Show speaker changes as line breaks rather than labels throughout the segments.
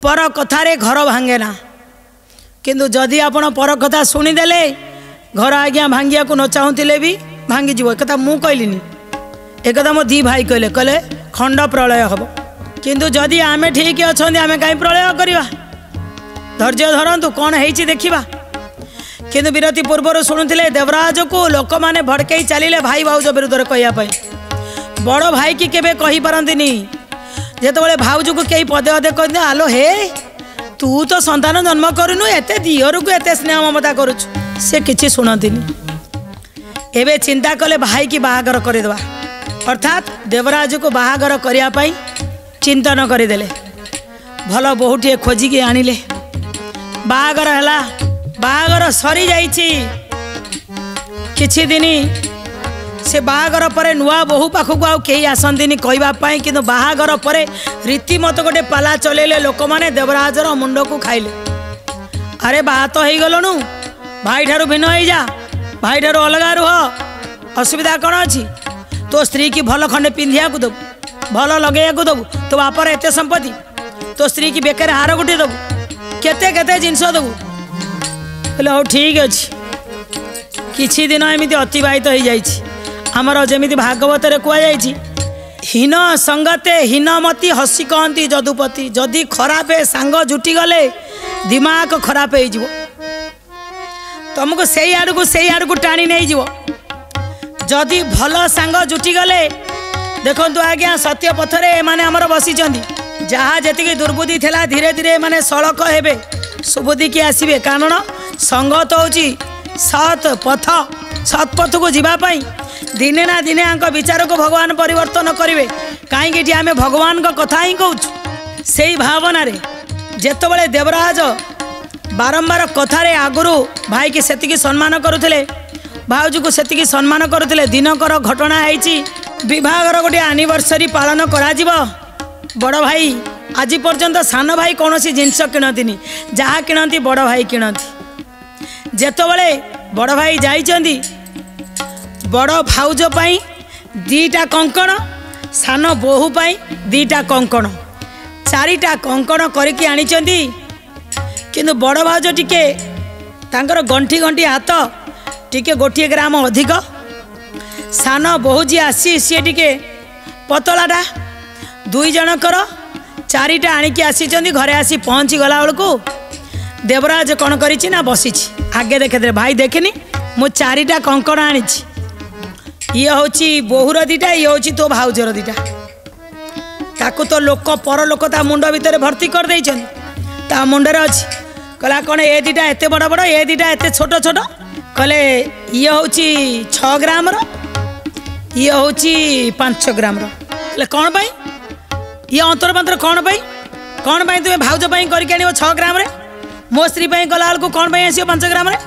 पर कथारे घर भांगे ना किंतु जदि आपण पर कथा शुणीदेले घर आज्ञा भांगिया को न चाहूले भी भांगीज। एक मु कहलिनी एक मो दी भाई कहले कहले खंड प्रलय हम किंतु जदि आमे ठीक अच्छा आमे कहीं प्रलय करवा धैर्य धरतु कौन है देखा किंतु विरति पूर्वर शुणुले देवराज को लोक मैंने भड़कई चलिए भाई भाउज विरुद्ध में कहवाई बड़ भाई की केवे कही पारंतिनी जेतबेले भाउज को कई पदे पदे कहते आलो हे तू तो संतान जन्म करूनु एते दिहर को एते स्नेह ममता करुछु से किछि सुनंतिनी। एबे चिंता कले भाई की बाहागर करदेवा अर्थात देवराज को बाहागर करिया पई चिंतन करदेले भल बहुटे खोजिकी आनिले बाहागर हला बाहागर सरी जाइछि किछि दिनी से बाहागर पर नुआ बहु पाखक आउ कहीं आसती कहवाई कि बाहागर पर रीतिमत गोटे पाला चलेले लोक मैंने देवराजर मुंड को खाइले अरे बाहा तो हो गलु भाई ठारू भिन्न हो जा भाई ठारू अलग रुह असुविधा कौन अच्छी तो स्त्री की भल खंडे पिंधिया को दबु भल लगे दबु तो बापर एत संपत्ति तो स्त्री की बेकार हार गोटे दबु केते केते जिनस दबु बोले हो ठीक अच्छे किछि दिन एमती अतिबाहित हो जाइछि आमर जमी भागवत कहुई हीन संगते हीनमती हसी कहती जदुपति जदि खराब सांग जुटी गले दिमाग खराब हो तुमको से आड़ को टाणी नहीं जीव जदि भल सांग जुटी गले देखु आज्ञा सत्य पथरे माने आमर बसी जहाँ जी दुर्बुद्धि थिला धीरे धीरे माने सड़क हेबे सुबुद्धि की आसबे कारण संगत होची सत पथ को जीवाई दिने ना दिने विचार को भगवान परिवर्तन करेंगे कहीं आम भगवान को कथा ही कहूँ से भावना रे जेतबेले देवराज बारंबार कथारे आगुरु भाई की सेतिकी सम्मान करुले भाउज को सेतिकी सम्मान करुले दिनकर घटना है विवाहर गोटे एनिवर्सरी पालन करा बड़ भाई आज पर्यंत सान भाई कौन सी जिनस किणती जहाँ किणती बड़ भाई किणती जेतबेले बड़ भाई जाइछंदी बड़ भाउज पाई दीटा कंकण सान बोहू पाई दीटा कंकण चारिटा कंकण करके आनिचंदी किंतु बड़ भाउज टिके तांकर गंठी गंठी हाथ टिके गोटे ग्राम अधिक सान बोहू जी आसी सी टिके पतलाटा दुई जनकर चारिटा आनिकी आसीचंदी घरे आसी पहुँची गला बेलू देवराज कौन करिछि ना बसी आगे देखे भाई देखनी मु चारिटा कंकण आनिछि ये हूँ बोहूर दीटा ये हूँ तो भाउजर दीटा ताकू तो लोक पर लोक ता मुंड भितर भर्ती कर देइछन ता मुंडर अच्छी कहला कौन ए दीटा एते बड़ बड़ ए दीटा एते छोट छोट कहले ये हूँ 6 ग्राम ये हूँ 5 ग्राम कौन पाई ये अंतर मंतर कौन पाई तुम्हें भाउज पाई करके आनिबो 6 ग्राम रे मो स्त्री पाई गला बेलू कौन पाई आसियो 5 ग्राम रे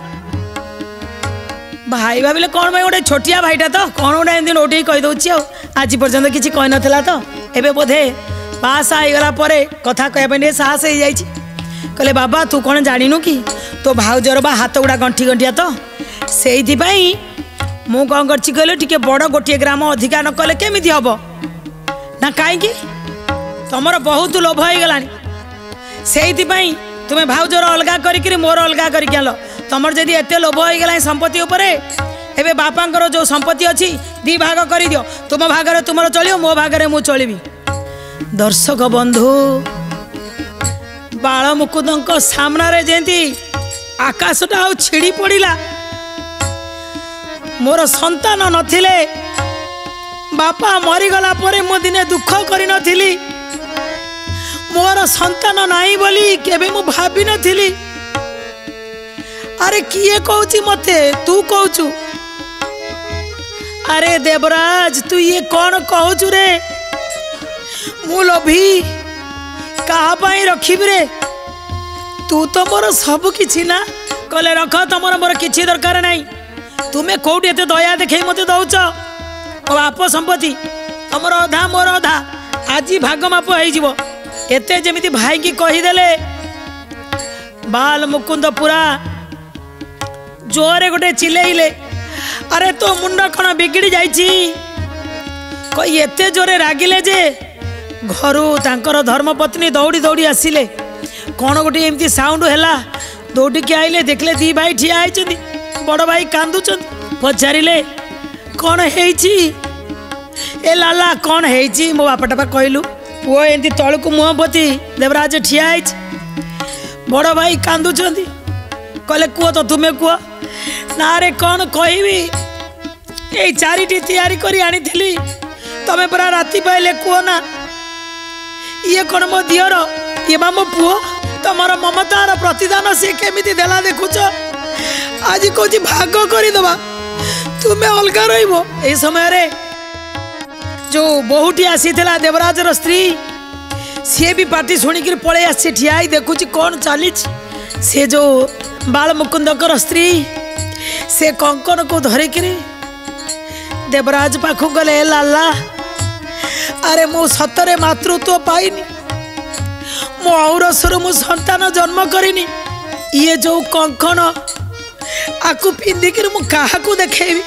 भाई भाविले कौन भाई गोटे छोटिया भाईटा तो कौन गोटे एमती नोटे कहीदे आज पर्यंत किसी कही नाला तो एबे बोधे बासा होगला कथा कहवाई साहस हो जाइए कहले बाबा तू कौन जानू कि तो भाउजर बा हाथ गुड़ा गंठी गंठिया तो से मु कौन कर टे बड़ गोटे ग्राम अधिका न कले केमी हम ना कहीं तुम बहुत लोभ हो गला से तुम्हें भाउजर अलग कर मोर अलग कर तुमर जदि एत लोभ हो गला संपत्ति उपरे एबे बापांकर जो संपत्ति अच्छी दी भाग कर दियो तुम भागरे तुमर चलियो मो भागरे मु चलिबी। दर्शक बंधु बाल मुकुंद सामना रे जेंती आकाशटा आ छिड़ी पड़िला मोर संतान नथिले बापा मरीगला परे मो दिने दुख करि नथिली मोर संतान नाही बोली केबे मु भाबी नथिली अरे किए कहूची मते तू कहूचु अरे देवराज तू ये कौन कहूचु रे मु लोभी कहा पाई रखिबी रे तू तो मोर सब किछि ना कले रख तुमर मोर किछि दरकार नहीं तुम्हें कौटी एते दया देखे मते दौच मो बाप संपत्ति तुमर अधा मोर अधा आज भाग माप हो एते जेमिति भाई की कहीदेले बाल मुकुंद पूरा जोरे गोटे चिल्लेइले अरे तो मुंड कण बिगड़ी जाइछि कई एते जोरे रागिले जे घरू तांकर धर्मपत्नी दौड़ी दौड़ी आसिले कौन गोटे एमती साउंड है दौड़िकी आइले देखले दी भाई ठिया होती बड़ भाई कांदुचन पचारे कौन है लाला कौन है मो बापाटा पा कहलु पुओ एमती तलक मुह पोती देवराज ठिया बड़ भाई कांदुचंती कहले कुह तो तुम्हें कुह ना रे कौन कहबी ये चारिटी तैयारी करी आनी थी तमे परा राति पाइले कुह ना ये कौन मो दियर ये बा मो पुओ तमर ममतार प्रतिदान सी केमी देला देखुच आज कौच भाग करदे तुम्हें अलग रही समय रे जो बहुटी आसी देवराजर स्त्री सी भी पार्टी शुणिक पलि आसी ठिया देखुची कौन चली से जो बाल मुकुंदकर स्त्री से कंकन को धरिक देवराज पाखु गले लाला अरे मु सतरे मातृत्व पाइनी मो औरसर मु संतान जन्म करिनी ये जो कंकन आकु पिंधिक मु काहाकू देखेबी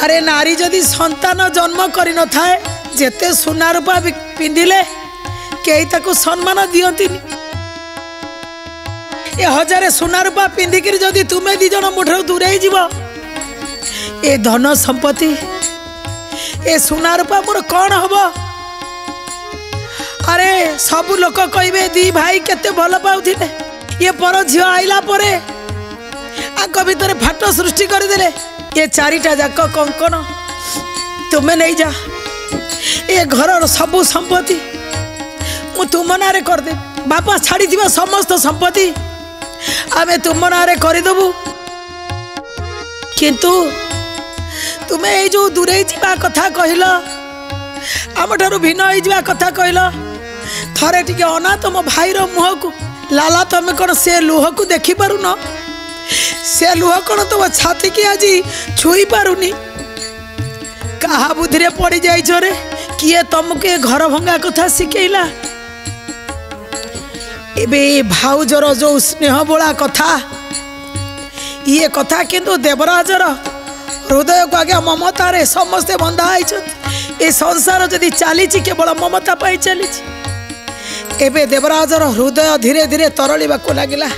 अरे नारी जदि संतान जन्म करि न थाए जेते सुना रूपा पिंधिले कई ताकू सम्मान दियंतिनी ए हजारे सुना रूपा पिंधिक जदि तुम्हें दी जन मुठर दूरे जीव ए धन संपत्ति ए सुना रूपा मोर कौन हम अरे सब लोक कहे दी भाई केते भल पाउथिले ये पर झियो आइला परे आंक भितर फाट सृष्टि करदेले ये चारिटा जाक कंकन तुम्हें नहीं जा ए घर सबू संपत्ति मु तुम नारे करदे बापा छाड़ी दिबा समस्त संपत्ति आमे तुम नारे करदेबू किंतु तुम्हें ये जो दूरे जा कथा कहल आम ठारू भिन्न हो जा कथा कहल थरे टिके अना तुम भाईर मुह को लाला तुम कौन से लुह को देखी पार न से लुह कौन तुम छाती की आज छुई पारुनी कहा बुद्धि रे पड़ जाइए किए तुमको घर भंगा कथा शिखेला एबे भाउजर जो स्नेह बोला कथा ये कथा किंतु देवराजर हृदय को आगे ममतार समस्ते बंधा ये संसार जदि चली केवल ममता पाई चली एबे देवराजर हृदय धीरे धीरे तरलिबा को लागिला।